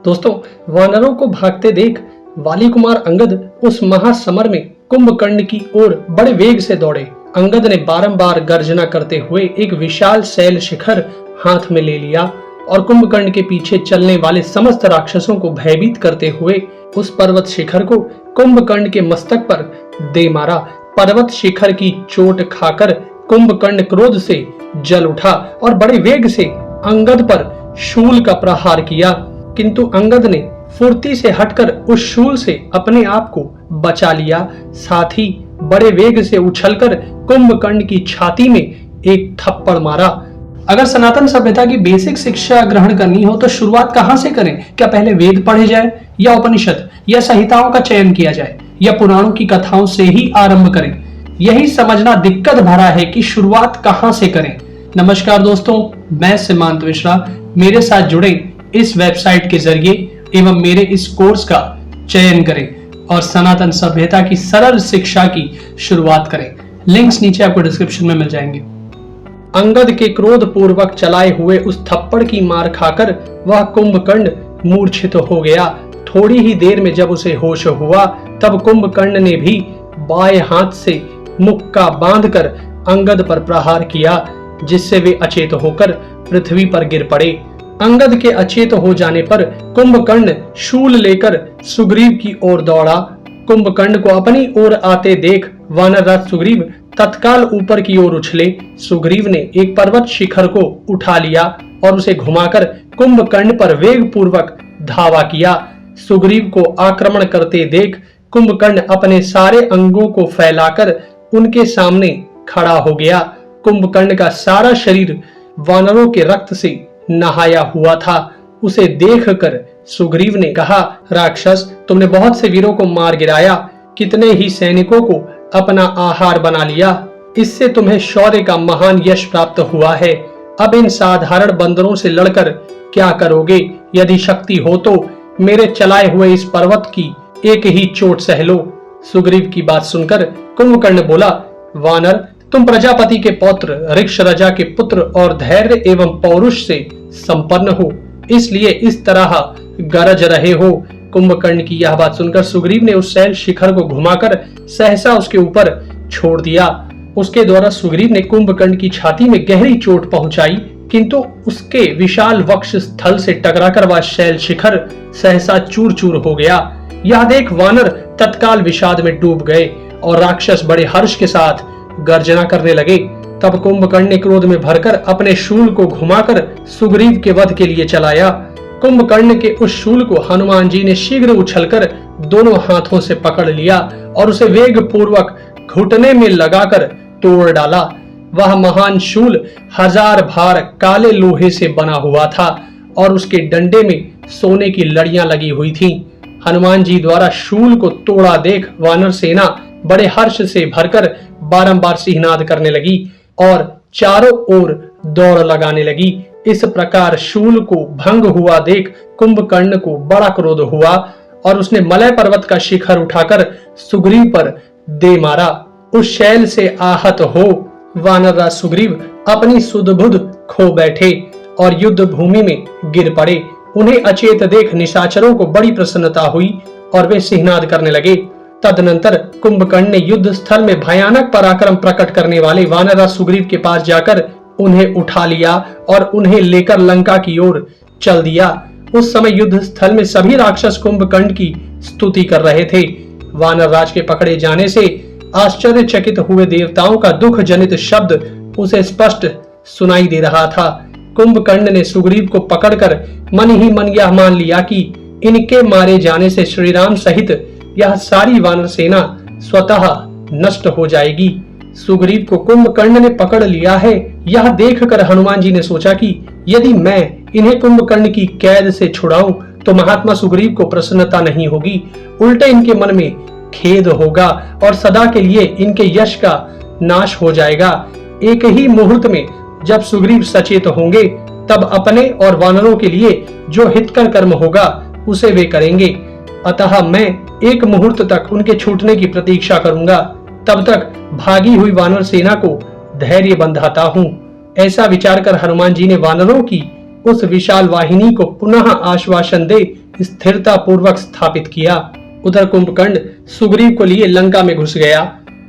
दोस्तों, वानरों को भागते देख वाली कुमार अंगद उस महासमर में कुंभकर्ण की ओर बड़े वेग से दौड़े। अंगद ने बारंबार गर्जना करते हुए एक विशाल शैल शिखर हाथ में ले लिया और कुंभकर्ण के पीछे चलने वाले समस्त राक्षसों को भयभीत करते हुए उस पर्वत शिखर को कुंभकर्ण के मस्तक पर दे मारा। पर्वत शिखर की चोट खाकर कुंभकर्ण क्रोध से जल उठा और बड़े वेग से अंगद पर शूल का प्रहार किया, किंतु अंगद ने फुर्ती से हटकर उस शूल से अपने आप को बचा लिया। साथ ही बड़े वेग से उछलकर कुंभकर्ण की छाती में एक थप्पड़ मारा। अगर सनातन सभ्यता की बेसिक शिक्षा ग्रहण करनी हो तो शुरुआत कहां से करें? क्या पहले वेद पढ़े जाए या उपनिषद या संहिताओं का चयन किया जाए या पुराणों की कथाओं से ही आरंभ करें? यही समझना दिक्कत भरा है कि शुरुआत कहां से करें। नमस्कार दोस्तों, मैं सीमांत मिश्रा। मेरे साथ जुड़े इस वेबसाइट के जरिए एवं मेरे इस कोर्स का चयन करें और सनातन सभ्यता की सरल शिक्षा की शुरुआत करें। लिंक्स नीचे आपको डिस्क्रिप्शन में मिल जाएंगे। अंगद के क्रोध पूर्वक चलाए हुए उस थप्पड़ की मार खाकर वह कुंभकर्ण मूर्छित हो गया। थोड़ी ही देर में जब उसे होश हुआ तब कुंभकर्ण ने भी बाएं हाथ से मुक्का बांधकर अंगद पर प्रहार किया, जिससे वे अचेत होकर पृथ्वी पर गिर पड़े। अंगद के अचेत हो जाने पर कुंभकर्ण शूल लेकर सुग्रीव की ओर दौड़ा। कुंभकर्ण को अपनी ओर आते देख वानरराज सुग्रीव तत्काल ऊपर की ओर उछले। सुग्रीव ने एक पर्वत शिखर को उठा लिया और उसे घुमाकर कुंभकर्ण पर वेग पूर्वक धावा किया। सुग्रीव को आक्रमण करते देख कुंभकर्ण अपने सारे अंगों को फैलाकर उनके सामने खड़ा हो गया। कुंभकर्ण का सारा शरीर वानरों के रक्त से नहाया हुआ था। उसे देखकर सुग्रीव ने कहा, राक्षस, तुमने बहुत से वीरों को मार गिराया, कितने ही सैनिकों को अपना आहार बना लिया। इससे तुम्हें शौर्य का महान यश प्राप्त हुआ है। अब इन साधारण बंदरों से लड़कर क्या करोगे? यदि शक्ति हो तो मेरे चलाए हुए इस पर्वत की एक ही चोट सह लो। सुग्रीव की बात सुनकर कुंभकर्ण बोला, वानर, तुम प्रजापति के पौत्र, ऋक्ष राजा के पुत्र और धैर्य एवं पौरुष से संपन्न हो, इसलिए इस तरह गरज रहे हो। कुंभकर्ण की यह बात सुनकर सुग्रीव ने उस शैल शिखर को घुमाकर सहसा उसके ऊपर छोड़ दिया। उसके द्वारा सुग्रीव ने कुंभकर्ण की छाती में गहरी चोट पहुंचाई, किंतु उसके विशाल वक्ष स्थल से टकराकर वह शैल शिखर सहसा चूर चूर हो गया। यह देख वानर तत्काल विषाद में डूब गए और राक्षस बड़े हर्ष के साथ गर्जना करने लगे। तब कुंभकर्ण ने क्रोध में भरकर अपने शूल को घुमाकर सुग्रीव के वध के लिए चलाया। कुंभकर्ण के उस शूल को हनुमान जी ने शीघ्र उछलकर दोनों हाथों से पकड़ लिया और उसे वेग पूर्वक घुटने में लगाकर तोड़ डाला। वह महान शूल 1000 भार काले लोहे से बना हुआ था और उसके डंडे में सोने की लड़ियां लगी हुई थीं। हनुमान जी द्वारा शूल को तोड़ा देख वानर सेना बड़े हर्ष से भरकर बारंबार सिंहनाद करने लगी और चारों ओर दौड़ लगाने लगी। इस प्रकार शूल को भंग हुआ देख कुंभकर्ण को बड़ा क्रोध हुआ और उसने मलय पर्वत का शिखर उठाकर सुग्रीव पर दे मारा। उस शैल से आहत हो वानरराज सुग्रीव अपनी सुध-बुध खो बैठे और युद्ध भूमि में गिर पड़े। उन्हें अचेत देख निशाचरों को बड़ी प्रसन्नता हुई और वे सिंहनाद करने लगे। तदनंतर कुंभकर्ण ने युद्ध स्थल में भयानक पराक्रम प्रकट करने वाले वानरराज सुग्रीव के पास जाकर उन्हें उठा लिया और उन्हें लेकर लंका की ओर चल दिया। उस समय युद्ध स्थल में सभी राक्षस कुंभकर्ण की स्तुति कर रहे थे। वानरराज के पकड़े जाने से आश्चर्यचकित हुए देवताओं का दुख जनित शब्द उसे स्पष्ट सुनाई दे रहा था। कुंभकर्ण ने सुग्रीव को पकड़कर मन ही मन यह मान लिया कि इनके मारे जाने से श्रीराम सहित यह सारी वानर सेना स्वतः नष्ट हो जाएगी। सुग्रीव को कुंभकर्ण ने पकड़ लिया है, यह देखकर हनुमान जी ने सोचा कि यदि मैं इन्हें कुंभकर्ण की कैद से छुड़ाऊं तो महात्मा सुग्रीव को प्रसन्नता नहीं होगी, उल्टे इनके मन में खेद होगा और सदा के लिए इनके यश का नाश हो जाएगा। एक ही मुहूर्त में जब सुग्रीव सचेत होंगे तब अपने और वानरों के लिए जो हितकर कर्म होगा उसे वे करेंगे। अतः मैं एक मुहूर्त तक उनके छूटने की प्रतीक्षा करूंगा, तब तक भागी हुई वानर सेना को धैर्य बंधाता हूँ। ऐसा विचार कर हनुमान जी ने वानरों की उस विशाल वाहिनी को पुनः आश्वासन दे स्थिरता पूर्वक स्थापित किया। उधर कुंभकर्ण सुग्रीव को लिए लंका में घुस गया।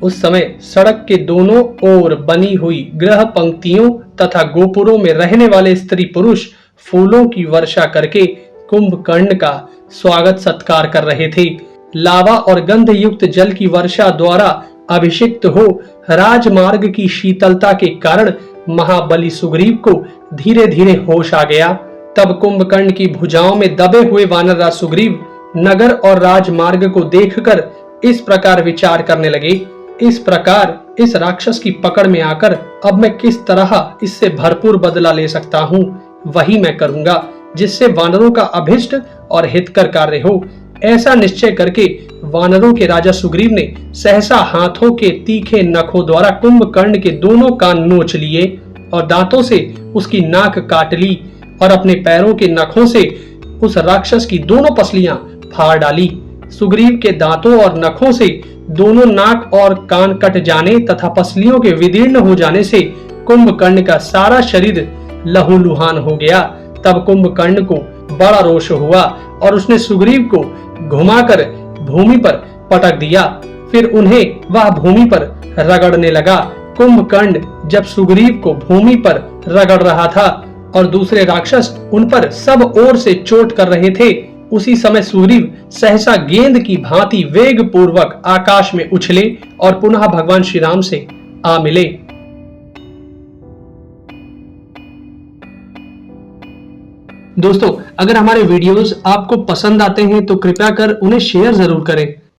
उस समय सड़क के दोनों ओर बनी हुई गृह पंक्तियों तथा गोपुरों में रहने वाले स्त्री पुरुष फूलों की वर्षा करके कुंभकर्ण का स्वागत सत्कार कर रहे थे। लावा और गंध युक्त जल की वर्षा द्वारा अभिषिक्त हो राजमार्ग की शीतलता के कारण महाबली सुग्रीव को धीरे धीरे होश आ गया। तब कुंभकर्ण की भुजाओं में दबे हुए वानरराज सुग्रीव नगर और राजमार्ग को देखकर इस प्रकार विचार करने लगे, इस प्रकार इस राक्षस की पकड़ में आकर अब मैं किस तरह इससे भरपूर बदला ले सकता हूँ, वही मैं करूंगा जिससे वानरों का अभिष्ट और हितकर कार्य हो। ऐसा निश्चय करके वानरों के राजा सुग्रीव ने सहसा हाथों के तीखे नखों द्वारा कुंभकर्ण के दोनों कान नोच लिए और दांतों से उसकी नाक काट ली और अपने पैरों के नखों से उस राक्षस की दोनों पसलियां फाड़ डाली। सुग्रीव के दांतों और नखों से दोनों नाक और कान कट जाने तथा पसलियों के विदीर्ण हो जाने से कुंभकर्ण का सारा शरीर लहूलुहान हो गया। तब कुंभकर्ण को बड़ा रोष हुआ और उसने सुग्रीव को घुमाकर भूमि पर पटक दिया। फिर उन्हें वह भूमि पर रगड़ने लगा। कुंभकर्ण जब सुग्रीव को भूमि पर रगड़ रहा था और दूसरे राक्षस उन पर सब ओर से चोट कर रहे थे, उसी समय सुग्रीव सहसा गेंद की भांति वेग पूर्वक आकाश में उछले और पुनः भगवान श्री राम से आ मिले। दोस्तों, अगर हमारे वीडियोस आपको पसंद आते हैं तो कृपया कर उन्हें शेयर जरूर करें।